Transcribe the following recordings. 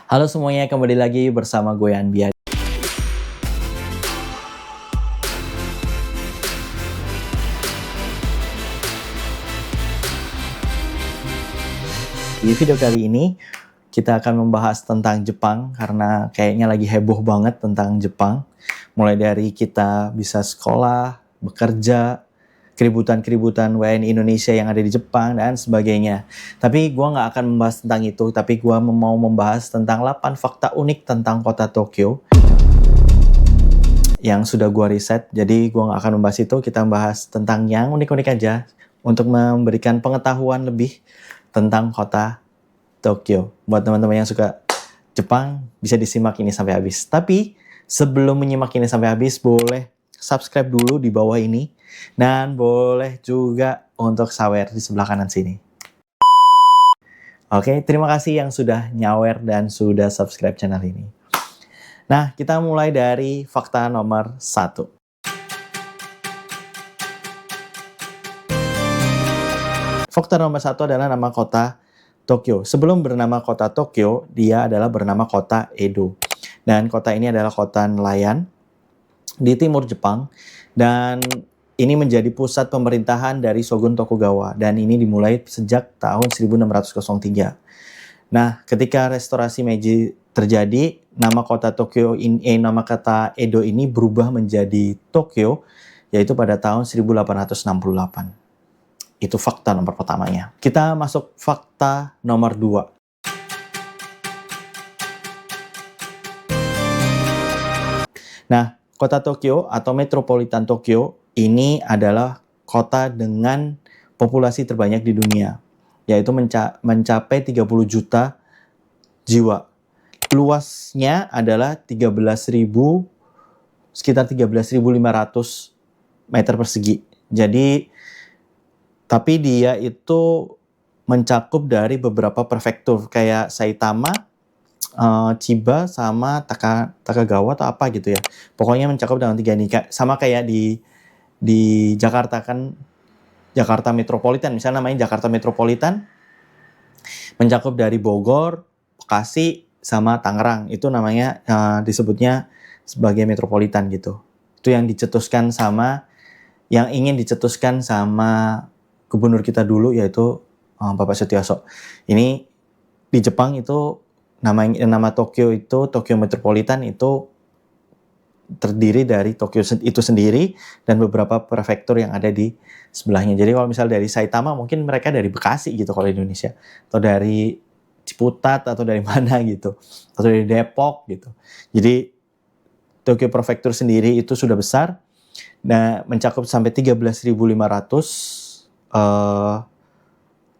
Halo semuanya, kembali lagi bersama gue Anbia. Di video kali ini kita akan membahas tentang Jepang karena kayaknya lagi heboh banget tentang Jepang. Mulai dari kita bisa sekolah, bekerja, keributan-keributan WNI Indonesia yang ada di Jepang dan sebagainya. Tapi gue nggak akan membahas tentang itu, tapi gue mau membahas tentang 8 fakta unik tentang kota Tokyo yang sudah gue riset. Jadi gue nggak akan membahas itu, kita membahas tentang yang unik-unik aja untuk memberikan pengetahuan lebih tentang kota Tokyo. Buat teman-teman yang suka Jepang, bisa disimak ini sampai habis. Tapi sebelum menyimak ini sampai habis, boleh subscribe dulu di bawah ini. Dan boleh juga untuk sawer di sebelah kanan sini. Oke, terima kasih yang sudah nyawer dan sudah subscribe channel ini. Nah, kita mulai dari fakta nomor 1. Fakta nomor 1 adalah nama kota Tokyo. Sebelum bernama kota Tokyo, dia adalah bernama kota Edo. Dan kota ini adalah kota nelayan di timur Jepang. Dan ini menjadi pusat pemerintahan dari Shogun Tokugawa. Dan ini dimulai sejak tahun 1603. Nah, ketika restorasi Meiji terjadi, nama kota nama kota Edo ini berubah menjadi Tokyo, yaitu pada tahun 1868. Itu fakta nomor pertamanya. Kita masuk fakta nomor 2. Nah, kota Tokyo atau metropolitan Tokyo ini adalah kota dengan populasi terbanyak di dunia, yaitu mencapai 30 juta jiwa. Luasnya adalah sekitar 13.500 meter persegi. Jadi, tapi dia itu mencakup dari beberapa prefektur kayak Saitama, Chiba, sama Takagawa atau apa gitu ya. Pokoknya mencakup dengan 3 ini. Sama kayak di Jakarta kan, Jakarta Metropolitan. Misalnya namanya Jakarta Metropolitan, mencakup dari Bogor, Bekasi, sama Tangerang. Itu namanya disebutnya sebagai metropolitan gitu. Itu yang dicetuskan yang ingin dicetuskan sama gubernur kita dulu, yaitu Bapak Setiaso. Ini di Jepang itu nama Tokyo itu, Tokyo Metropolitan itu terdiri dari Tokyo itu sendiri dan beberapa prefektur yang ada di sebelahnya. Jadi kalau misal dari Saitama, mungkin mereka dari Bekasi gitu kalau di Indonesia, atau dari Ciputat atau dari mana gitu, atau dari Depok gitu. Jadi Tokyo Prefektur sendiri itu sudah besar, nah mencakup sampai 13.500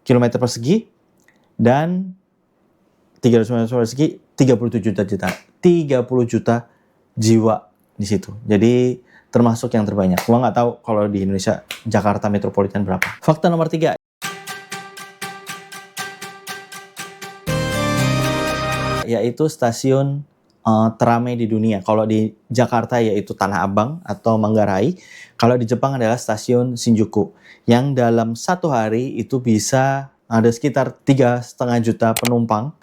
kilometer persegi dan 300 meter persegi 37 juta jiwa di situ. Jadi termasuk yang terbanyak. Gua nggak tahu kalau di Indonesia Jakarta Metropolitan berapa. Fakta nomor 3. Yaitu stasiun teramai di dunia. Kalau di Jakarta yaitu Tanah Abang atau Manggarai. Kalau di Jepang adalah stasiun Shinjuku. Yang dalam satu hari itu bisa ada sekitar 3,5 juta penumpang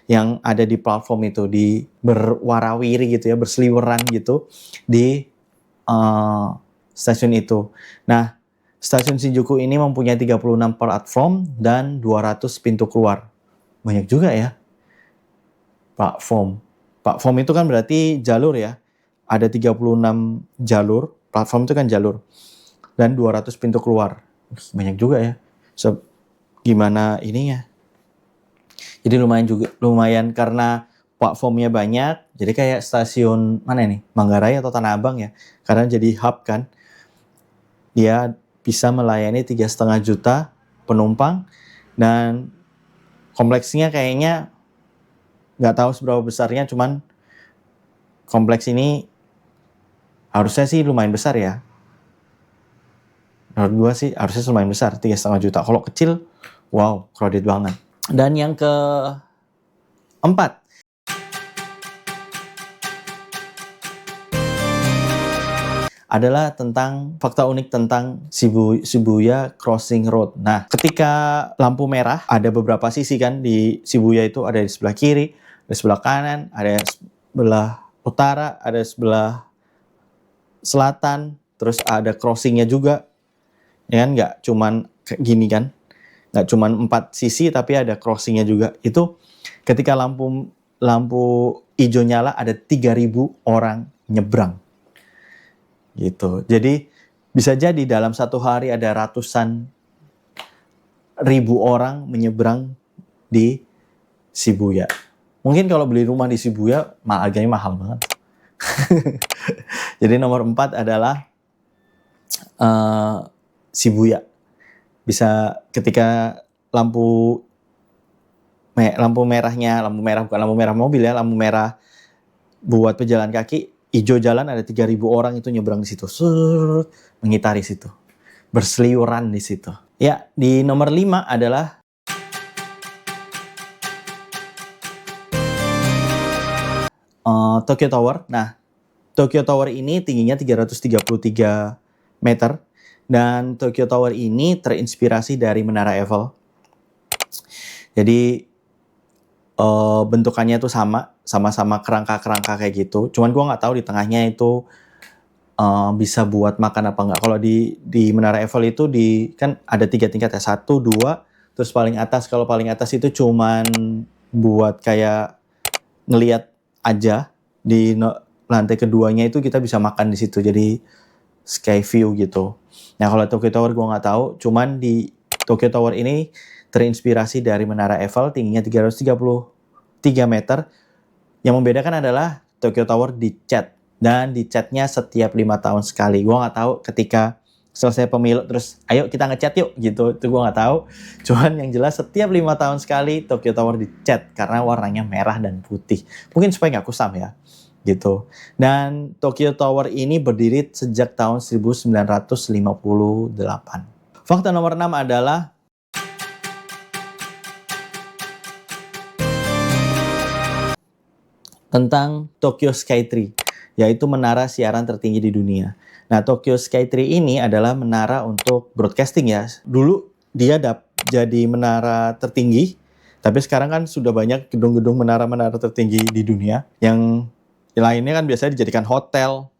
yang ada di platform itu, di berwarawiri gitu ya, berseliweran gitu di stasiun itu. Nah, stasiun Shinjuku ini mempunyai 36 platform dan 200 pintu keluar. Banyak juga ya. Platform itu kan berarti jalur ya. Ada 36 jalur, platform itu kan jalur. Dan 200 pintu keluar. Banyak juga ya. Gimana ininya? Jadi lumayan karena platformnya banyak. Jadi kayak stasiun mana nih? Manggarai atau Tanah Abang ya. Karena jadi hub kan. Dia bisa melayani 3,5 juta penumpang. Dan kompleksnya kayaknya nggak tahu seberapa besarnya, cuman kompleks ini harusnya sih lumayan besar ya. Menurut gue sih harusnya lumayan besar, 3,5 juta. Kalau kecil, wow, crowded banget. Dan yang keempat, adalah tentang fakta unik tentang Shibuya Crossing Road. Nah, ketika lampu merah, ada beberapa sisi kan di Shibuya itu, ada di sebelah kiri, ada sebelah kanan, ada sebelah utara, ada sebelah selatan, terus ada crossingnya juga, ya kan? Nggak cuman kayak gini kan, nggak cuman 4 sisi tapi ada crossingnya juga. Itu ketika lampu hijau nyala ada 3.000 orang nyebrang gitu. Jadi bisa jadi dalam satu hari ada ratusan ribu orang menyeberang di Shibuya. Mungkin kalau beli rumah di Shibuya harganya mahal banget. Jadi nomor 4 adalah Shibuya. Bisa ketika lampu merah mobil ya, lampu merah buat pejalan kaki, hijau jalan, ada 3.000 orang itu nyebrang di situ, mengitari situ, berseliuran di situ. Ya, di nomor 5 adalah Tokyo Tower. Nah, Tokyo Tower ini tingginya 333 meter, dan Tokyo Tower ini terinspirasi dari Menara Eiffel. Jadi bentukannya itu sama-sama kerangka-kerangka kayak gitu. Cuman gua nggak tahu di tengahnya itu bisa buat makan apa nggak. Kalau di Menara Eiffel itu kan ada 3 tingkat ya, 1, 2, terus paling atas. Kalau paling atas itu cuman buat kayak ngelihat aja. Di lantai keduanya itu kita bisa makan di situ, jadi sky view gitu. Nah kalau Tokyo Tower gue nggak tahu, cuman di Tokyo Tower ini terinspirasi dari Menara Eiffel, tingginya 333 meter. Yang membedakan adalah Tokyo Tower dicat, dan dicatnya setiap 5 tahun sekali. Gue nggak tahu ketika selesai pemilu terus ayo kita ngecat yuk gitu, itu gue nggak tahu. Cuman yang jelas setiap 5 tahun sekali Tokyo Tower dicat karena warnanya merah dan putih. Mungkin supaya nggak kusam ya gitu. Dan Tokyo Tower ini berdiri sejak tahun 1958. Fakta nomor 6 adalah tentang Tokyo Skytree, yaitu menara siaran tertinggi di dunia. Nah, Tokyo Skytree ini adalah menara untuk broadcasting ya. Dulu dia jadi menara tertinggi, tapi sekarang kan sudah banyak gedung-gedung menara-menara tertinggi di dunia. Yang lainnya kan biasanya dijadikan hotel,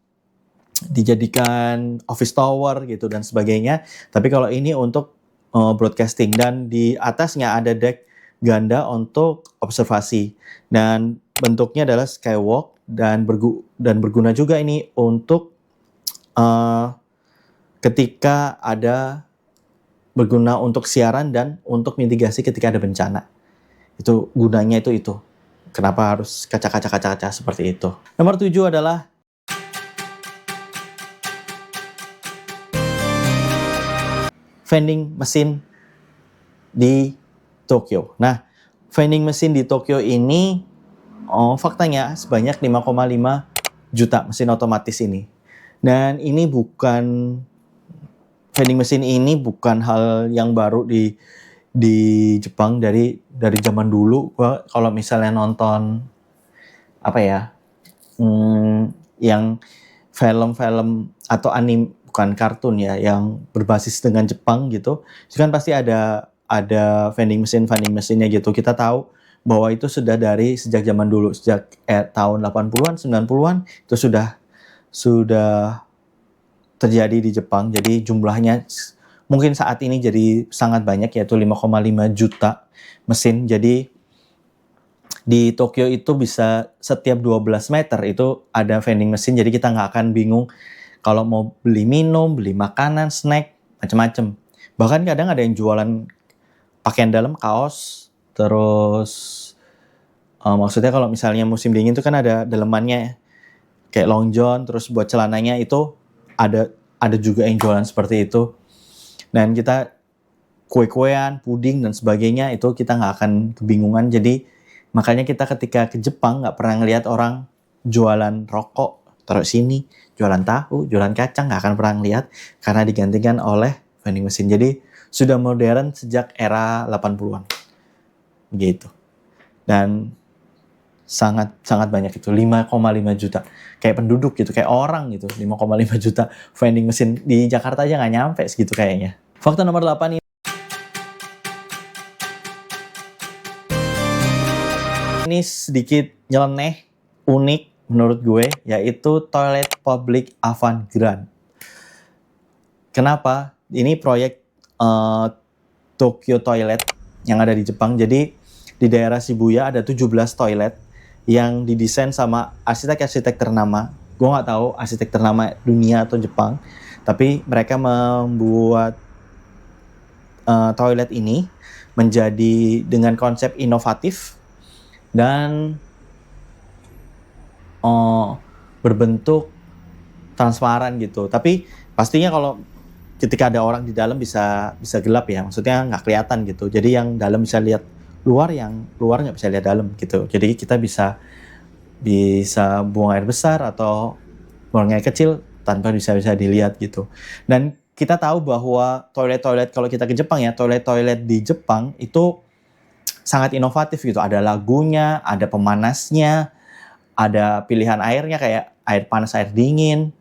dijadikan office tower gitu dan sebagainya. Tapi kalau ini untuk broadcasting, dan di atasnya ada deck ganda untuk observasi, dan bentuknya adalah skywalk, dan berguna juga ini untuk ketika berguna untuk siaran dan untuk mitigasi ketika ada bencana. Itu gunanya itu. Kenapa harus kaca seperti itu. Nomor 7 adalah vending mesin di Tokyo. Nah, vending mesin di Tokyo ini faktanya sebanyak 5,5 juta mesin otomatis ini. Dan ini vending mesin ini bukan hal yang baru di Jepang, dari zaman dulu. Gua kalau misalnya nonton yang film-film atau anime, bukan kartun ya, yang berbasis dengan Jepang gitu, itu kan pasti ada vending mesinnya gitu. Kita tahu bahwa itu sudah sejak zaman dulu, sejak tahun 80-an, 90-an itu sudah terjadi di Jepang. Jadi jumlahnya mungkin saat ini jadi sangat banyak, yaitu 5,5 juta mesin. Jadi di Tokyo itu bisa setiap 12 meter itu ada vending mesin. Jadi kita nggak akan bingung kalau mau beli minum, beli makanan, snack, macam-macam. Bahkan kadang ada yang jualan pakaian dalam, kaos, terus maksudnya kalau misalnya musim dingin itu kan ada dalemannya kayak long john, terus buat celananya itu ada juga yang jualan seperti itu. Dan kita kue-kuean, puding dan sebagainya itu kita nggak akan kebingungan. Jadi makanya kita ketika ke Jepang nggak pernah ngelihat orang jualan rokok taruh sini, jualan tahu, jualan kacang, nggak akan pernah ngelihat karena digantikan oleh vending mesin. Jadi sudah modern sejak era 80-an gitu. Dan sangat banyak itu, 5,5 juta kayak penduduk gitu, kayak orang gitu. 5,5 juta vending mesin di Jakarta aja nggak nyampe segitu kayaknya. Fakta nomor 8 ini ini sedikit nyeleneh, unik menurut gue, yaitu toilet public avant-garde. Kenapa? Ini proyek Tokyo Toilet yang ada di Jepang. Jadi di daerah Shibuya ada 17 toilet yang didesain sama arsitek-arsitek ternama. Gue nggak tahu arsitek ternama dunia atau Jepang, tapi mereka membuat toilet ini menjadi dengan konsep inovatif dan berbentuk transparan gitu. Tapi pastinya kalau ketika ada orang di dalam bisa gelap ya, maksudnya nggak kelihatan gitu. Jadi yang dalam bisa lihat luar, yang luar nggak bisa lihat dalam gitu. Jadi kita bisa buang air besar atau buang air kecil tanpa bisa dilihat gitu. Dan kita tahu bahwa toilet-toilet kalau kita ke Jepang ya, toilet-toilet di Jepang itu sangat inovatif gitu. Ada lagunya, ada pemanasnya, ada pilihan airnya kayak air panas, air dingin,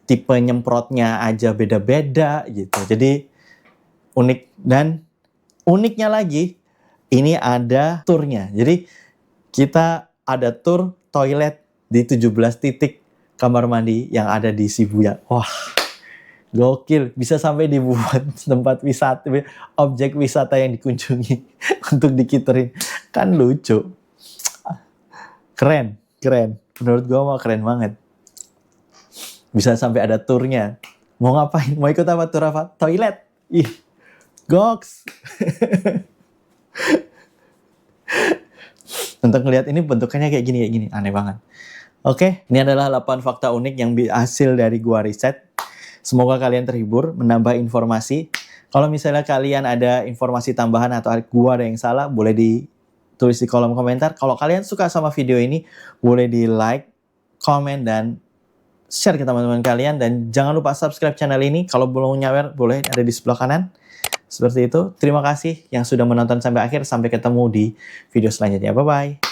tipe nyemprotnya aja beda-beda gitu. Jadi unik, dan uniknya lagi ini ada turnya. Jadi kita ada tur toilet di 17 titik kamar mandi yang ada di Shibuya. Wah, gokil. Bisa sampai dibuat tempat wisata, objek wisata yang dikunjungi untuk dikiterin. Kan lucu. Keren. Menurut gue mah keren banget. Bisa sampai ada turnya. Mau ngapain? Mau ikut apa? Tur apa? Toilet. Ih, goks. Untuk ngelihat ini bentukannya kayak gini. Aneh banget. Oke, ini adalah 8 fakta unik yang hasil dari gua riset. Semoga kalian terhibur, menambah informasi. Kalau misalnya kalian ada informasi tambahan atau gua ada yang salah, boleh ditulis di kolom komentar. Kalau kalian suka sama video ini, boleh di like, komen, dan share ke teman-teman kalian. Dan jangan lupa subscribe channel ini. Kalau belum nyawer, boleh ada di sebelah kanan. Seperti itu. Terima kasih yang sudah menonton sampai akhir. Sampai ketemu di video selanjutnya. Bye-bye.